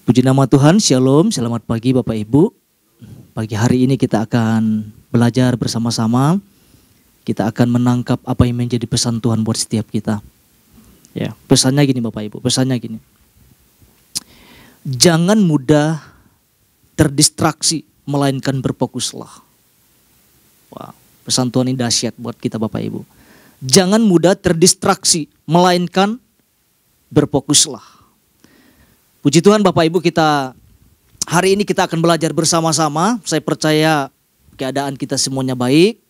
Puji nama Tuhan, Shalom, selamat pagi Bapak Ibu. Pagi hari ini kita akan belajar bersama-sama. Kita akan menangkap apa yang menjadi pesan Tuhan buat setiap kita. Ya, pesannya gini Bapak Ibu, pesannya gini. Jangan mudah terdistraksi, melainkan berfokuslah. Wow, pesan Tuhan ini dahsyat buat kita Bapak Ibu. Jangan mudah terdistraksi, melainkan berfokuslah. Puji Tuhan Bapak Ibu, hari ini kita akan belajar bersama-sama. Saya percaya keadaan kita semuanya baik.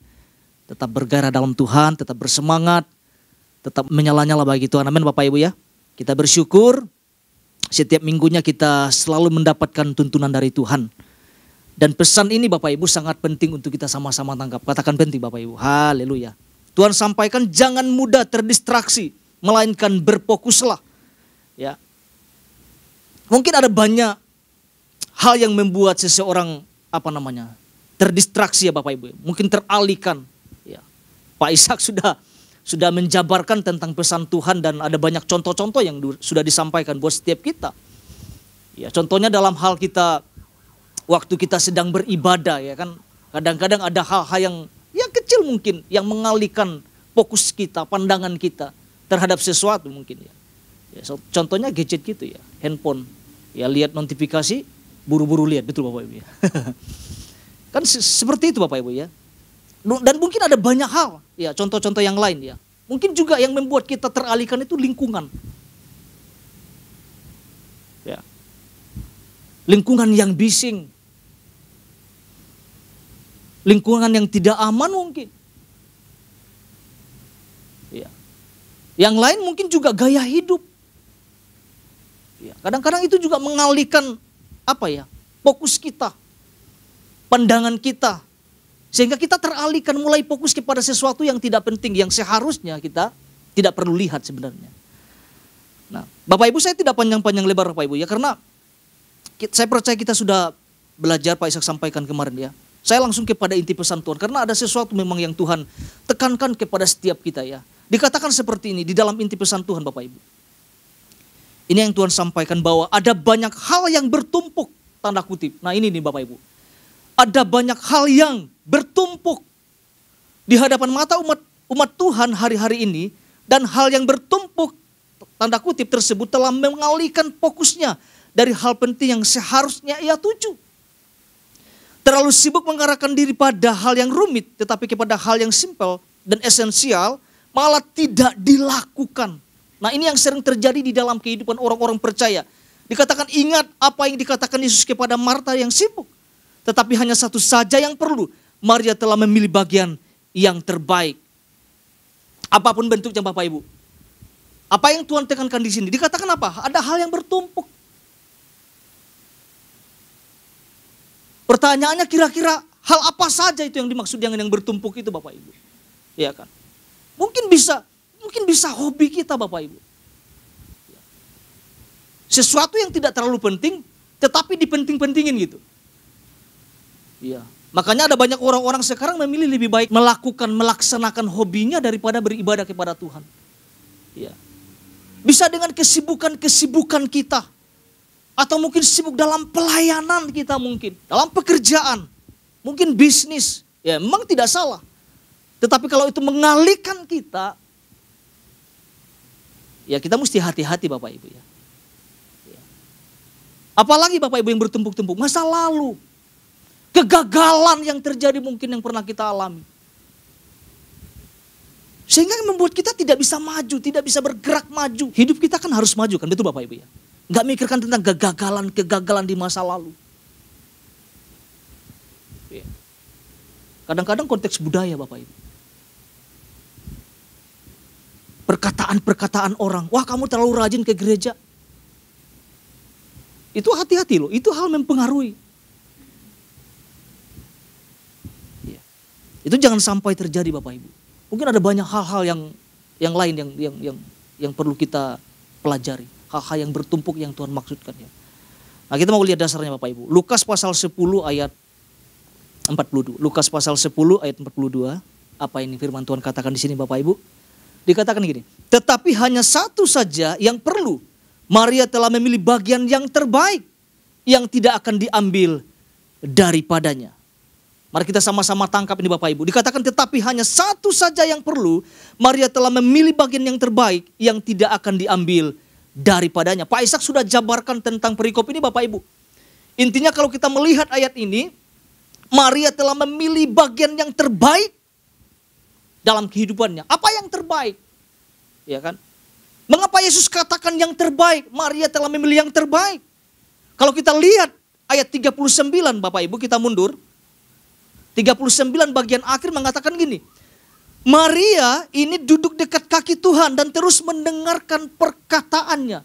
Tetap bergairah dalam Tuhan, tetap bersemangat, tetap menyala-nyala bagi Tuhan. Amin Bapak Ibu ya. Kita bersyukur setiap minggunya kita selalu mendapatkan tuntunan dari Tuhan. Dan pesan ini Bapak Ibu sangat penting untuk kita sama-sama tangkap. Katakan penting Bapak Ibu. Haleluya. Tuhan sampaikan jangan mudah terdistraksi, melainkan berfokuslah. Ya. Mungkin ada banyak hal yang membuat seseorang terdistraksi ya Bapak Ibu. Mungkin teralihkan. Ya. Pak Ishak sudah menjabarkan tentang pesan Tuhan dan ada banyak contoh-contoh yang sudah disampaikan buat setiap kita. Ya, contohnya dalam hal kita waktu kita sedang beribadah ya kan. Kadang-kadang ada hal-hal yang kecil mungkin yang mengalihkan fokus kita, pandangan kita terhadap sesuatu mungkin ya. Ya, contohnya gadget gitu ya, handphone. Ya lihat notifikasi, buru-buru lihat, betul Bapak Ibu ya. Kan seperti itu Bapak Ibu ya. Dan mungkin ada banyak hal, ya contoh-contoh yang lain ya. Mungkin juga yang membuat kita teralihkan itu lingkungan. Ya. Lingkungan yang bising. Lingkungan yang tidak aman mungkin. Ya. Yang lain mungkin juga gaya hidup. Ya, kadang-kadang itu juga mengalihkan fokus kita, pandangan kita, sehingga kita teralihkan mulai fokus kepada sesuatu yang tidak penting, yang seharusnya kita tidak perlu lihat sebenarnya. Nah, Bapak Ibu saya tidak panjang-panjang lebar Bapak Ibu ya, karena saya percaya kita sudah belajar Pak Ishak sampaikan kemarin ya. Saya langsung kepada inti pesan Tuhan, karena ada sesuatu memang yang Tuhan tekankan kepada setiap kita ya. Dikatakan seperti ini di dalam inti pesan Tuhan Bapak Ibu. Ini yang Tuhan sampaikan bahwa ada banyak hal yang bertumpuk, tanda kutip. Nah ini nih Bapak Ibu. Ada banyak hal yang bertumpuk di hadapan mata umat Tuhan hari-hari ini. Dan hal yang bertumpuk, tanda kutip tersebut telah mengalihkan fokusnya dari hal penting yang seharusnya ia tuju. Terlalu sibuk mengarahkan diri pada hal yang rumit, tetapi kepada hal yang simpel dan esensial malah tidak dilakukan. Nah ini yang sering terjadi di dalam kehidupan orang-orang percaya. Dikatakan ingat apa yang dikatakan Yesus kepada Marta yang sibuk. Tetapi hanya satu saja yang perlu. Maria telah memilih bagian yang terbaik. Apapun bentuknya Bapak Ibu. Apa yang Tuhan tekankan di sini? Dikatakan apa? Ada hal yang bertumpuk. Pertanyaannya kira-kira hal apa saja itu yang dimaksud dengan yang bertumpuk itu Bapak Ibu. Iya kan? Mungkin bisa hobi kita Bapak Ibu. Sesuatu yang tidak terlalu penting, tetapi dipenting-pentingin gitu. Iya. Makanya ada banyak orang-orang sekarang memilih lebih baik melaksanakan hobinya daripada beribadah kepada Tuhan. Iya. Bisa dengan kesibukan kita. Atau mungkin sibuk dalam pelayanan kita mungkin. Dalam pekerjaan. Mungkin bisnis. Ya memang tidak salah. Tetapi kalau itu mengalihkan kita, ya kita mesti hati-hati Bapak Ibu ya. Apalagi Bapak Ibu yang bertumpuk-tumpuk masa lalu. Kegagalan yang terjadi mungkin yang pernah kita alami. Sehingga membuat kita tidak bisa maju, tidak bisa bergerak maju. Hidup kita kan harus maju kan, betul Bapak Ibu ya. Gak mikirkan tentang kegagalan di masa lalu. Kadang-kadang konteks budaya Bapak Ibu. Perkataan-perkataan orang, wah kamu terlalu rajin ke gereja. Itu hati-hati loh, itu hal mempengaruhi. Ya. Itu jangan sampai terjadi Bapak Ibu. Mungkin ada banyak hal-hal yang lain yang perlu kita pelajari. Hal-hal yang bertumpuk yang Tuhan maksudkan ya. Nah kita mau lihat dasarnya Bapak Ibu. Lukas pasal 10 ayat 42. Lukas pasal 10 ayat 42. Apa ini firman Tuhan katakan di sini Bapak Ibu? Dikatakan gini, tetapi hanya satu saja yang perlu. Maria telah memilih bagian yang terbaik yang tidak akan diambil daripadanya. Mari kita sama-sama tangkap ini Bapak Ibu. Dikatakan tetapi hanya satu saja yang perlu. Maria telah memilih bagian yang terbaik yang tidak akan diambil daripadanya. Pak Ishak sudah jabarkan tentang perikop ini Bapak Ibu. Intinya kalau kita melihat ayat ini, Maria telah memilih bagian yang terbaik dalam kehidupannya. Apa yang terbaik? Ya kan? Mengapa Yesus katakan yang terbaik? Maria telah memilih yang terbaik. Kalau kita lihat ayat 39 Bapak Ibu, kita mundur. 39 bagian akhir mengatakan gini. Maria ini duduk dekat kaki Tuhan dan terus mendengarkan perkataannya.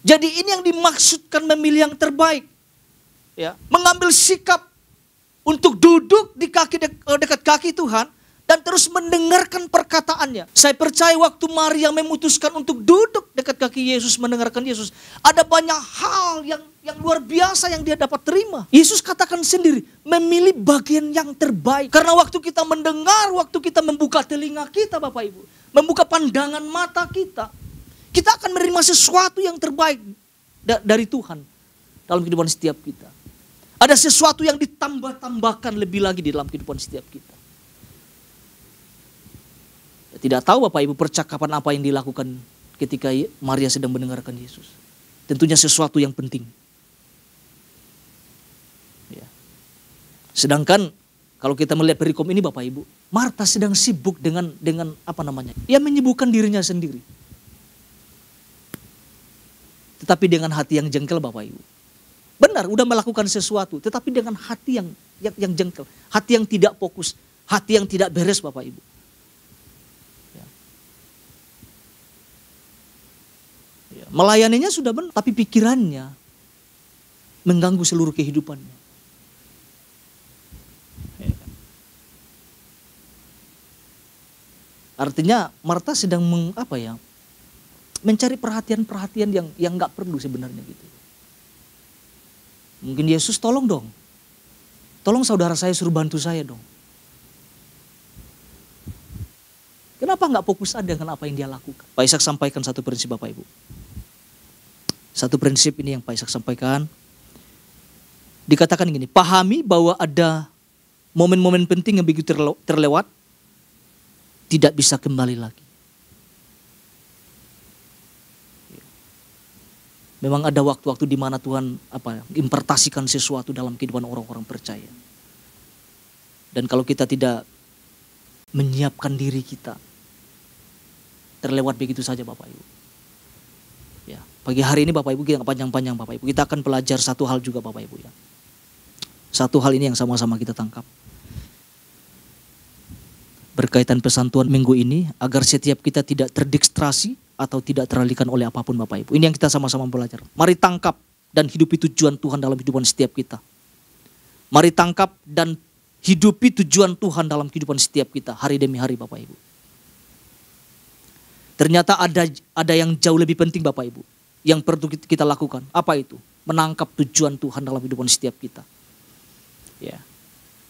Jadi ini yang dimaksudkan memilih yang terbaik. Ya, mengambil sikap untuk duduk di dekat kaki Tuhan dan terus mendengarkan perkataannya. Saya percaya waktu Maria memutuskan untuk duduk dekat kaki Yesus, mendengarkan Yesus, ada banyak hal yang luar biasa yang dia dapat terima. Yesus katakan sendiri, memilih bagian yang terbaik. Karena waktu kita mendengar, waktu kita membuka telinga kita Bapak Ibu, membuka pandangan mata kita, kita akan menerima sesuatu yang terbaik dari Tuhan dalam kehidupan setiap kita. Ada sesuatu yang ditambah-tambahkan lebih lagi di dalam kehidupan setiap kita. Tidak tahu Bapak Ibu percakapan apa yang dilakukan ketika Maria sedang mendengarkan Yesus. Tentunya sesuatu yang penting. Ya. Sedangkan kalau kita melihat perikom ini Bapak Ibu, Marta sedang sibuk dengan apa namanya? Ia menyibukkan dirinya sendiri. Tetapi dengan hati yang jengkel Bapak Ibu. Benar, udah melakukan sesuatu, tetapi dengan hati yang jengkel, hati yang tidak fokus, hati yang tidak beres Bapak Ibu. Melayaninya sudah benar, tapi pikirannya mengganggu seluruh kehidupannya. Artinya Marta sedang mencari perhatian-perhatian yang nggak perlu sebenarnya gitu. Mungkin Yesus tolong dong, tolong saudara saya suruh bantu saya dong. Kenapa nggak fokus ada dengan apa yang dia lakukan? Pak Ishak sampaikan satu prinsip Bapak Ibu. Satu prinsip ini yang Pak Ishak sampaikan. Dikatakan gini, pahami bahwa ada momen-momen penting yang begitu terlewat, tidak bisa kembali lagi. Memang ada waktu-waktu di mana Tuhan impartasikan sesuatu dalam kehidupan orang-orang percaya. Dan kalau kita tidak menyiapkan diri kita, terlewat begitu saja Bapak Ibu. Ya, pagi hari ini Bapak Ibu kita nggak panjang-panjang Bapak Ibu. Kita akan belajar satu hal juga Bapak Ibu ya. Satu hal ini yang sama-sama kita tangkap. Berkaitan pesan Tuhan minggu ini, agar setiap kita tidak terdistraksi atau tidak teralihkan oleh apapun Bapak Ibu. Ini yang kita sama-sama belajar. Mari tangkap dan hidupi tujuan Tuhan dalam kehidupan setiap kita. Mari tangkap dan hidupi tujuan Tuhan dalam kehidupan setiap kita hari demi hari Bapak Ibu. Ternyata ada yang jauh lebih penting Bapak Ibu yang perlu kita lakukan. Apa itu? Menangkap tujuan Tuhan dalam kehidupan setiap kita. Ya.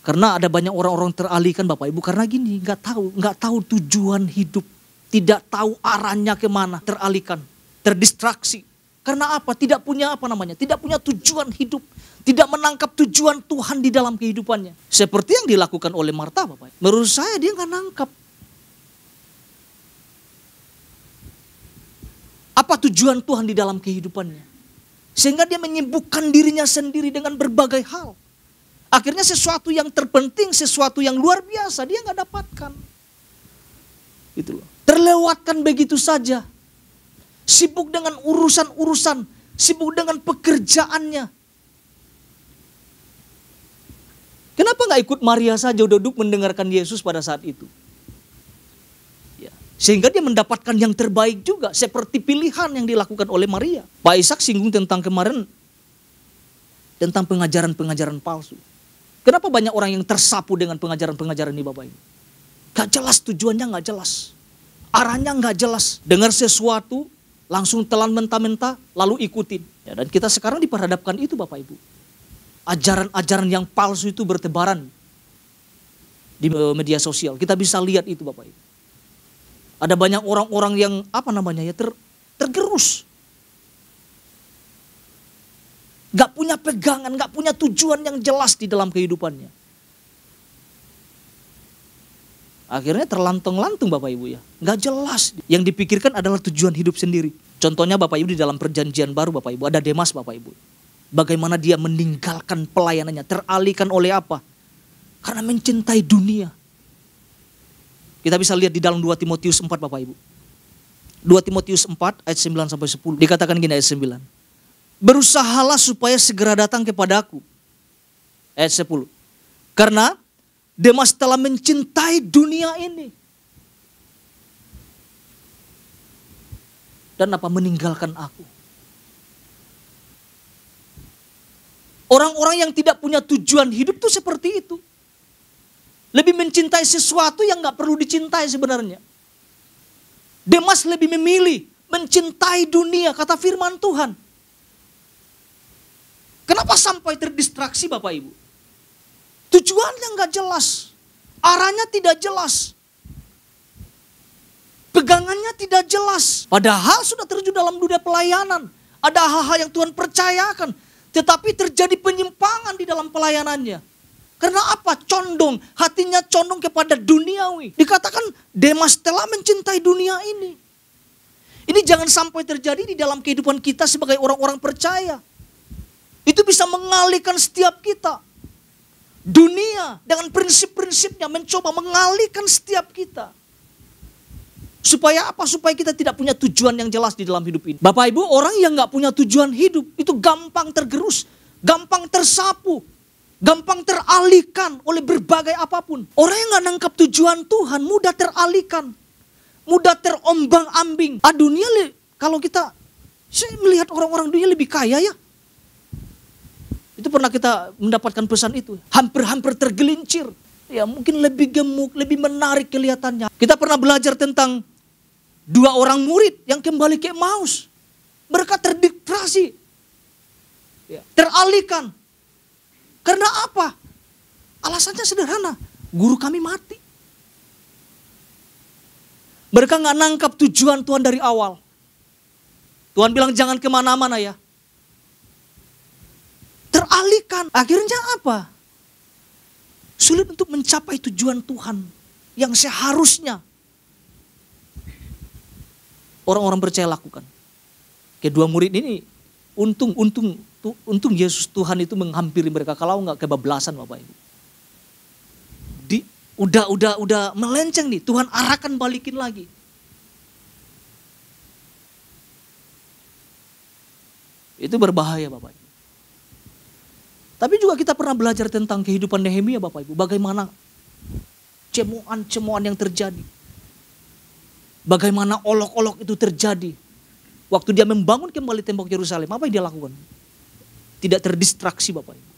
Karena ada banyak orang-orang teralihkan Bapak Ibu karena gini, nggak tahu tujuan hidup, tidak tahu arahnya kemana, teralihkan, terdistraksi. Karena apa? Tidak punya tujuan hidup, tidak menangkap tujuan Tuhan di dalam kehidupannya. Seperti yang dilakukan oleh Marta Bapak Ibu. Menurut saya dia nggak nangkap. Apa tujuan Tuhan di dalam kehidupannya? Sehingga dia menyibukkan dirinya sendiri dengan berbagai hal. Akhirnya sesuatu yang terpenting, sesuatu yang luar biasa dia nggak dapatkan. Gitu loh. Terlewatkan begitu saja. Sibuk dengan urusan-urusan, sibuk dengan pekerjaannya. Kenapa nggak ikut Maria saja duduk mendengarkan Yesus pada saat itu? Sehingga dia mendapatkan yang terbaik juga. Seperti pilihan yang dilakukan oleh Maria. Pak Ishak singgung tentang kemarin. Tentang pengajaran-pengajaran palsu. Kenapa banyak orang yang tersapu dengan pengajaran-pengajaran ini Bapak Ibu? Gak jelas tujuannya, gak jelas. Arahnya gak jelas. Dengar sesuatu, langsung telan mentah-mentah, lalu ikutin. Ya, dan kita sekarang diperhadapkan itu Bapak Ibu. Ajaran-ajaran yang palsu itu bertebaran di media sosial. Kita bisa lihat itu Bapak Ibu. Ada banyak orang-orang yang tergerus Gak punya pegangan, gak punya tujuan yang jelas di dalam kehidupannya. Akhirnya terlantung-lantung Bapak Ibu ya. Gak jelas. Yang dipikirkan adalah tujuan hidup sendiri. Contohnya Bapak Ibu di dalam perjanjian baru Bapak Ibu. Ada Demas Bapak Ibu. Bagaimana dia meninggalkan pelayanannya. Teralihkan oleh apa? Karena mencintai dunia. Kita bisa lihat di dalam 2 Timotius 4 Bapak Ibu. 2 Timotius 4 ayat 9 sampai 10. Dikatakan gini ayat 9. Berusahalah supaya segera datang kepadaku. Ayat 10. Karena Demas telah mencintai dunia ini. Dan apa? Meninggalkan aku. Orang-orang yang tidak punya tujuan hidup tuh seperti itu. Lebih mencintai sesuatu yang gak perlu dicintai sebenarnya. Demas lebih memilih mencintai dunia, kata firman Tuhan. Kenapa sampai terdistraksi Bapak Ibu? Tujuannya gak jelas. Arahnya tidak jelas. Pegangannya tidak jelas. Padahal sudah terjun dalam dunia pelayanan. Ada hal-hal yang Tuhan percayakan. Tetapi terjadi penyimpangan di dalam pelayanannya. Karena apa? Condong. Hatinya condong kepada duniawi. Dikatakan Demas telah mencintai dunia ini. Ini jangan sampai terjadi di dalam kehidupan kita sebagai orang-orang percaya. Itu bisa mengalihkan setiap kita. Dunia dengan prinsip-prinsipnya mencoba mengalihkan setiap kita. Supaya apa? Supaya kita tidak punya tujuan yang jelas di dalam hidup ini. Bapak Ibu, orang yang gak punya tujuan hidup itu gampang tergerus, gampang tersapu, gampang teralihkan oleh berbagai apapun. Orang yang gak nangkap tujuan Tuhan mudah teralihkan, mudah terombang-ambing. Dunia, kalau saya melihat orang-orang dunia lebih kaya ya. Itu pernah kita mendapatkan pesan itu. Hampir-hampir tergelincir. Ya mungkin lebih gemuk, lebih menarik kelihatannya. Kita pernah belajar tentang 2 orang murid yang kembali ke Emmaus. Mereka terdistraksi. Ya, teralihkan. Karena apa? Alasannya sederhana. Guru kami mati. Mereka gak nangkap tujuan Tuhan dari awal. Tuhan bilang jangan kemana-mana ya. Teralihkan. Akhirnya apa? Sulit untuk mencapai tujuan Tuhan yang seharusnya orang-orang percaya lakukan. Kedua murid ini untung Yesus Tuhan itu menghampiri mereka. Kalau enggak kebablasan Bapak Ibu. Udah melenceng nih. Tuhan arahkan balikin lagi. Itu berbahaya Bapak Ibu. Tapi juga kita pernah belajar tentang kehidupan Nehemia Bapak Ibu. Bagaimana cemoan-cemoan yang terjadi. Bagaimana olok-olok itu terjadi. Waktu dia membangun kembali tembok Yerusalem. Apa yang dia lakukan? Tidak terdistraksi Bapak Ibu.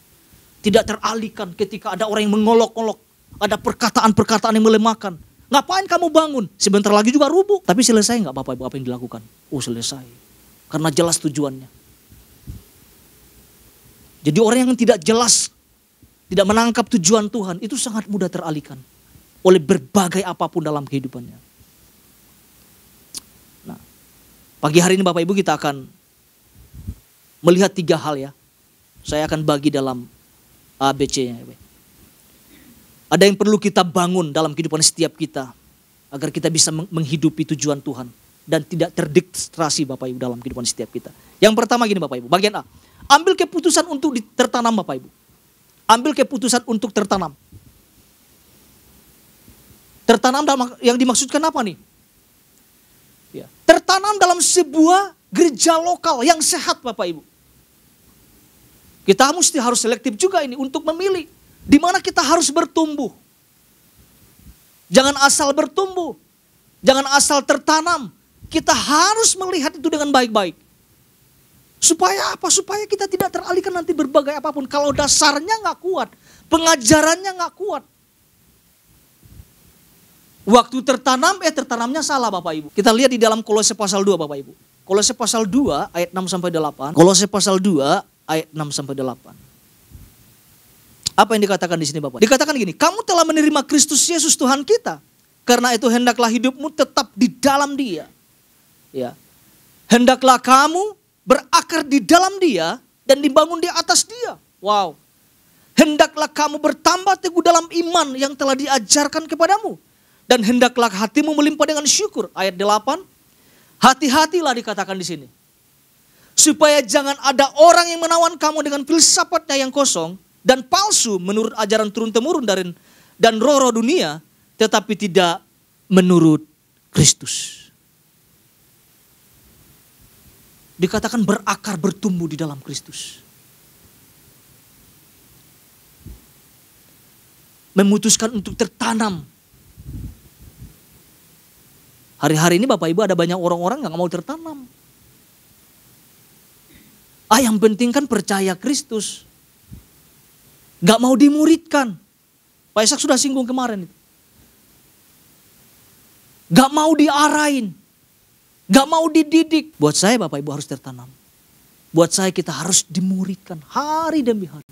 Tidak teralihkan ketika ada orang yang mengolok-olok. Ada perkataan-perkataan yang melemahkan. Ngapain kamu bangun? Sebentar lagi juga rubuh. Tapi selesai nggak Bapak Ibu apa yang dilakukan? Oh selesai. Karena jelas tujuannya. Jadi orang yang tidak jelas, tidak menangkap tujuan Tuhan, itu sangat mudah teralihkan oleh berbagai apapun dalam kehidupannya. Nah, pagi hari ini Bapak Ibu kita akan melihat 3 hal ya. Saya akan bagi dalam ABC-nya. Ada yang perlu kita bangun dalam kehidupan setiap kita, agar kita bisa menghidupi tujuan Tuhan dan tidak terdistraksi Bapak Ibu dalam kehidupan setiap kita. Yang pertama gini Bapak Ibu, bagian A. Ambil keputusan untuk tertanam Bapak Ibu. Ambil keputusan untuk tertanam. Tertanam dalam yang dimaksudkan apa nih? Ya, tertanam dalam sebuah gereja lokal yang sehat Bapak Ibu. Kita harus selektif juga ini untuk memilih di mana kita harus bertumbuh. Jangan asal bertumbuh. Jangan asal tertanam. Kita harus melihat itu dengan baik-baik. Supaya apa? Supaya kita tidak teralihkan nanti berbagai apapun. Kalau dasarnya gak kuat, pengajarannya gak kuat. Waktu tertanamnya salah Bapak Ibu. Kita lihat di dalam Kolose pasal 2 Bapak Ibu. Kolose pasal 2 ayat 6 sampai 8. Kolose pasal 2 ayat 6 sampai 8. Apa yang dikatakan di sini Bapak? Dikatakan gini, kamu telah menerima Kristus Yesus Tuhan kita. Karena itu hendaklah hidupmu tetap di dalam Dia. Ya. Hendaklah kamu berakar di dalam Dia dan dibangun di atas Dia. Wow. Hendaklah kamu bertambah teguh dalam iman yang telah diajarkan kepadamu. Dan hendaklah hatimu melimpah dengan syukur. Ayat 8. Hati-hatilah dikatakan di sini. Supaya jangan ada orang yang menawan kamu dengan filsafatnya yang kosong dan palsu menurut ajaran turun-temurun dan roh-roh dunia, tetapi tidak menurut Kristus. Dikatakan berakar, bertumbuh di dalam Kristus. Memutuskan untuk tertanam. Hari-hari ini Bapak Ibu ada banyak orang-orang yang gak mau tertanam. Yang penting kan percaya Kristus. Gak mau dimuridkan. Pak Ishak sudah singgung kemarin itu. Gak mau diarahin. Gak mau dididik. Buat saya Bapak Ibu harus tertanam. Buat saya kita harus dimuridkan hari demi hari.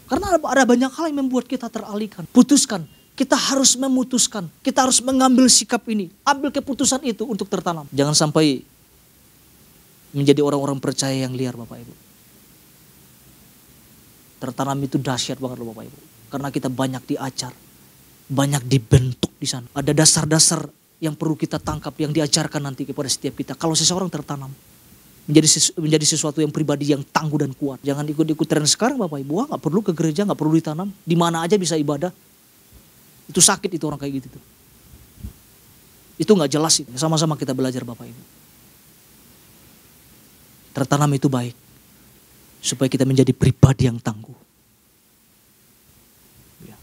Karena ada banyak hal yang membuat kita teralihkan. Putuskan. Kita harus memutuskan. Kita harus mengambil sikap ini. Ambil keputusan itu untuk tertanam. Jangan sampai menjadi orang-orang percaya yang liar Bapak Ibu. Tertanam itu dahsyat banget loh Bapak Ibu. Karena kita banyak diajar. Banyak dibentuk di sana. Ada dasar-dasar yang perlu kita tangkap. Yang diajarkan nanti kepada setiap kita. Kalau seseorang tertanam. Menjadi sesuatu yang pribadi yang tangguh dan kuat. Jangan ikut-ikut tren sekarang Bapak Ibu. Gak perlu ke gereja, gak perlu ditanam. Di mana aja bisa ibadah. Itu sakit itu orang kayak gitu tuh. Itu gak jelas itu. Sama-sama kita belajar Bapak Ibu. Tertanam itu baik. Supaya kita menjadi pribadi yang tangguh. Ya.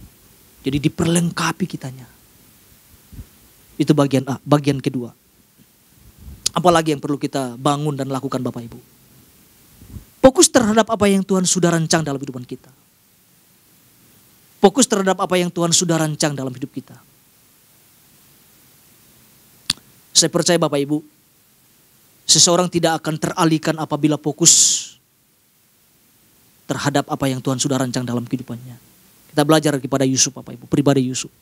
Jadi diperlengkapi kitanya. Itu bagian A. Bagian kedua. Apalagi yang perlu kita bangun dan lakukan Bapak Ibu. Fokus terhadap apa yang Tuhan sudah rancang dalam kehidupan kita. Fokus terhadap apa yang Tuhan sudah rancang dalam hidup kita. Saya percaya Bapak Ibu, seseorang tidak akan teralihkan apabila fokus terhadap apa yang Tuhan sudah rancang dalam kehidupannya. Kita belajar kepada Yusuf Bapak Ibu, pribadi Yusuf.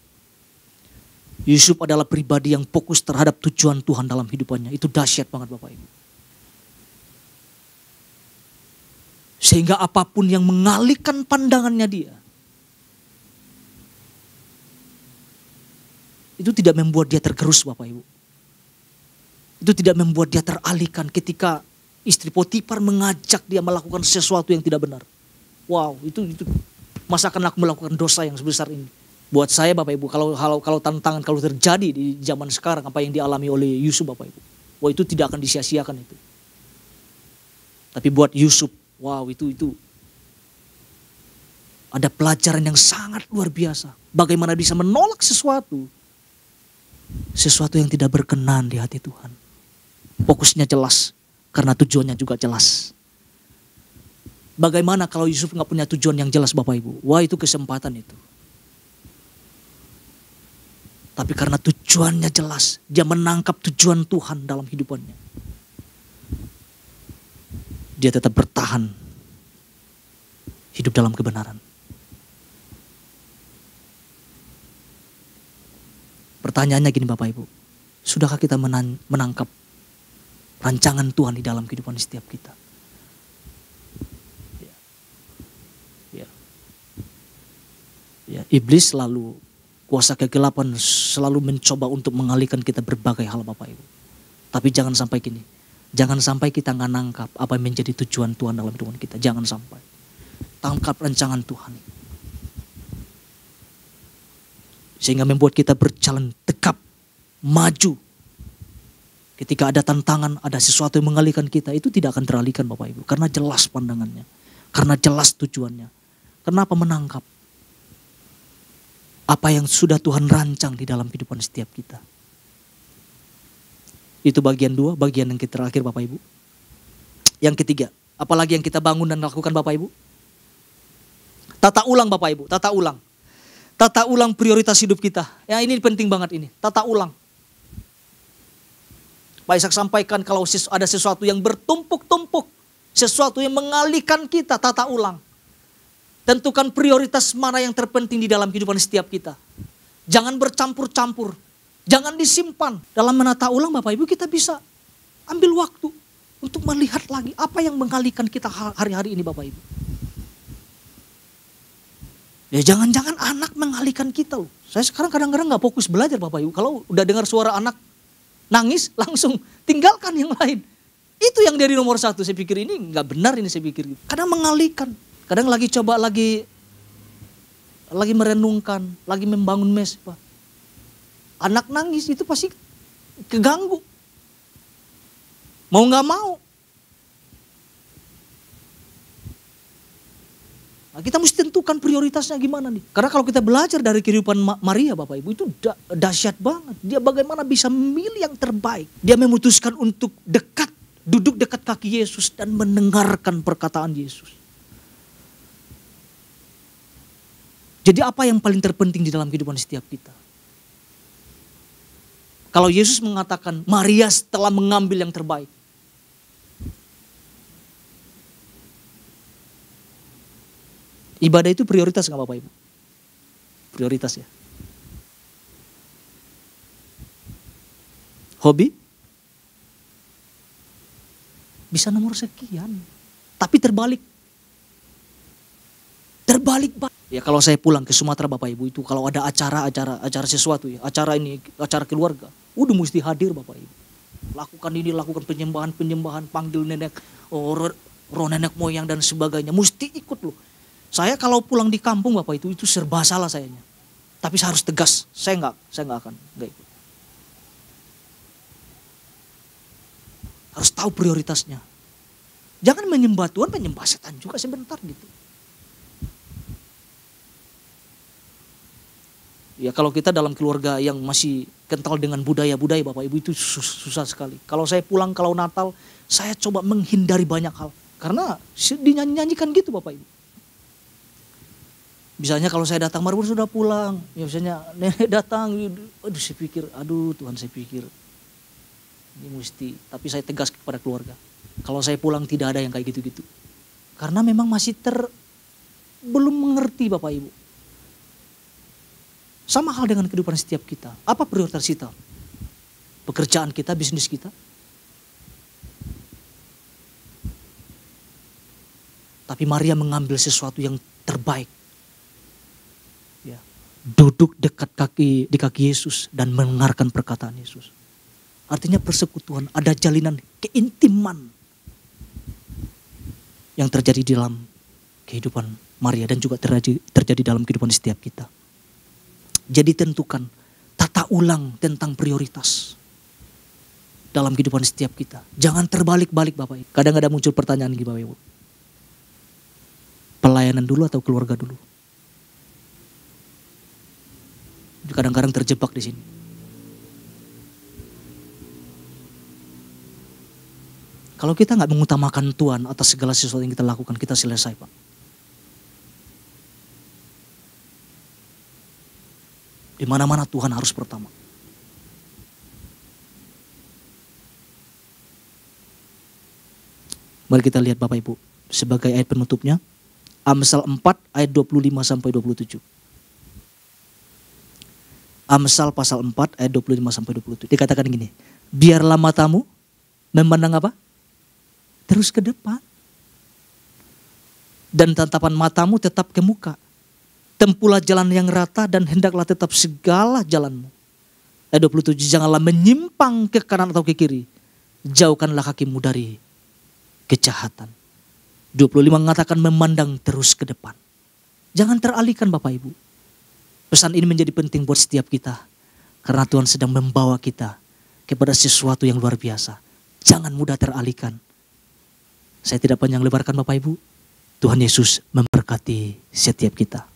Yusuf adalah pribadi yang fokus terhadap tujuan Tuhan dalam hidupannya. Itu dahsyat banget Bapak Ibu. Sehingga apapun yang mengalihkan pandangannya dia, itu tidak membuat dia tergerus Bapak Ibu. Itu tidak membuat dia teralihkan ketika istri Potifar mengajak dia melakukan sesuatu yang tidak benar. Wow, itu masa akan aku melakukan dosa yang sebesar ini? Buat saya Bapak Ibu, kalau tantangan kalau terjadi di zaman sekarang apa yang dialami oleh Yusuf Bapak Ibu, wah itu tidak akan disia-siakan itu. Tapi buat Yusuf, wow itu ada pelajaran yang sangat luar biasa. Bagaimana bisa menolak sesuatu yang tidak berkenan di hati Tuhan. Fokusnya jelas, karena tujuannya juga jelas. Bagaimana kalau Yusuf nggak punya tujuan yang jelas Bapak Ibu? Wah itu kesempatan itu. Tapi karena tujuannya jelas, dia menangkap tujuan Tuhan dalam hidupannya. Dia tetap bertahan hidup dalam kebenaran. Pertanyaannya gini Bapak Ibu, sudahkah kita menangkap rancangan Tuhan di dalam kehidupan setiap kita? Ya, iblis selalu, kuasa kegelapan selalu mencoba untuk mengalihkan kita berbagai hal Bapak Ibu. Tapi jangan sampai gini. Jangan sampai kita nggak nangkap apa yang menjadi tujuan Tuhan dalam hidup kita. Jangan sampai. Tangkap rancangan Tuhan. Sehingga membuat kita berjalan tegap, maju. Ketika ada tantangan, ada sesuatu yang mengalihkan kita, itu tidak akan teralihkan Bapak Ibu. Karena jelas pandangannya. Karena jelas tujuannya. Kenapa menangkap apa yang sudah Tuhan rancang di dalam kehidupan setiap kita. Itu bagian 2, bagian yang terakhir Bapak Ibu. Yang ketiga, apalagi yang kita bangun dan lakukan Bapak Ibu? Tata ulang Bapak Ibu, tata ulang. Tata ulang prioritas hidup kita. Ya ini penting banget ini, tata ulang. Pak Ishak sampaikan kalau ada sesuatu yang bertumpuk-tumpuk, sesuatu yang mengalihkan kita, tata ulang. Tentukan prioritas mana yang terpenting di dalam kehidupan setiap kita. Jangan bercampur-campur. Jangan disimpan. Dalam menata ulang Bapak Ibu kita bisa ambil waktu. Untuk melihat lagi apa yang mengalihkan kita hari-hari ini Bapak Ibu. Ya jangan-jangan anak mengalihkan kita loh. Saya sekarang kadang-kadang gak fokus belajar Bapak Ibu. Kalau udah dengar suara anak nangis langsung tinggalkan yang lain. Itu yang dari nomor satu. Saya pikir ini gak benar ini saya pikir. Kadang mengalihkan. Kadang lagi coba lagi merenungkan. Lagi membangun mesbah. Anak nangis itu pasti keganggu. Mau gak mau. Nah, kita mesti tentukan prioritasnya gimana nih. Karena kalau kita belajar dari kehidupan Maria Bapak Ibu itu dahsyat banget. Dia bagaimana bisa memilih yang terbaik. Dia memutuskan untuk duduk dekat kaki Yesus dan mendengarkan perkataan Yesus. Jadi apa yang paling terpenting di dalam kehidupan setiap kita? Kalau Yesus mengatakan Maria telah mengambil yang terbaik. Ibadah itu prioritas nggak Bapak Ibu? Prioritas ya. Hobi? Bisa nomor sekian. Tapi terbalik. Ya kalau saya pulang ke Sumatera Bapak Ibu itu kalau ada acara sesuatu ya. Acara keluarga. Udah mesti hadir Bapak Ibu. Lakukan penyembahan, panggil nenek, roh nenek moyang dan sebagainya. Mesti ikut loh. Saya kalau pulang di kampung Bapak itu serba salah sayanya. Tapi saya harus tegas, saya nggak akan ikut. Harus tahu prioritasnya. Jangan menyembah Tuhan, menyembah setan juga sebentar gitu. Ya kalau kita dalam keluarga yang masih kental dengan budaya-budaya Bapak Ibu itu susah sekali. Kalau saya pulang kalau Natal, saya coba menghindari banyak hal. Karena dinyanyikan gitu Bapak Ibu. Misalnya kalau saya datang, Marbun sudah pulang. Ya misalnya nenek datang, Tuhan saya pikir. Ini mesti, tapi saya tegas kepada keluarga. Kalau saya pulang tidak ada yang kayak gitu-gitu. Karena memang masih belum mengerti Bapak Ibu. Sama hal dengan kehidupan setiap kita. Apa prioritas kita? Pekerjaan kita, bisnis kita? Tapi Maria mengambil sesuatu yang terbaik. Ya, duduk dekat di kaki Yesus dan mendengarkan perkataan Yesus. Artinya persekutuan, ada jalinan keintiman yang terjadi dalam kehidupan Maria dan juga terjadi dalam kehidupan setiap kita. Jadi tentukan tata ulang tentang prioritas dalam kehidupan setiap kita. Jangan terbalik-balik Bapak Ibu. Kadang-kadang muncul pertanyaan gini Bapak Ibu. Pelayanan dulu atau keluarga dulu? Kadang-kadang terjebak di sini. Kalau kita nggak mengutamakan Tuhan atas segala sesuatu yang kita lakukan, kita selesai Pak. Di mana-mana Tuhan harus pertama. Mari kita lihat Bapak Ibu sebagai ayat penutupnya. Amsal 4 ayat 25 sampai 27. Amsal pasal 4 ayat 25 sampai 27. Dikatakan gini, biarlah matamu memandang apa? Terus ke depan. Dan tatapan matamu tetap ke muka. Tempuhlah jalan yang rata dan hendaklah tetap segala jalanmu. Ayat 27, janganlah menyimpang ke kanan atau ke kiri. Jauhkanlah kakimu dari kejahatan. 25 mengatakan memandang terus ke depan. Jangan teralihkan Bapak Ibu. Pesan ini menjadi penting buat setiap kita. Karena Tuhan sedang membawa kita kepada sesuatu yang luar biasa. Jangan mudah teralihkan. Saya tidak panjang lebarkan Bapak Ibu. Tuhan Yesus memberkati setiap kita.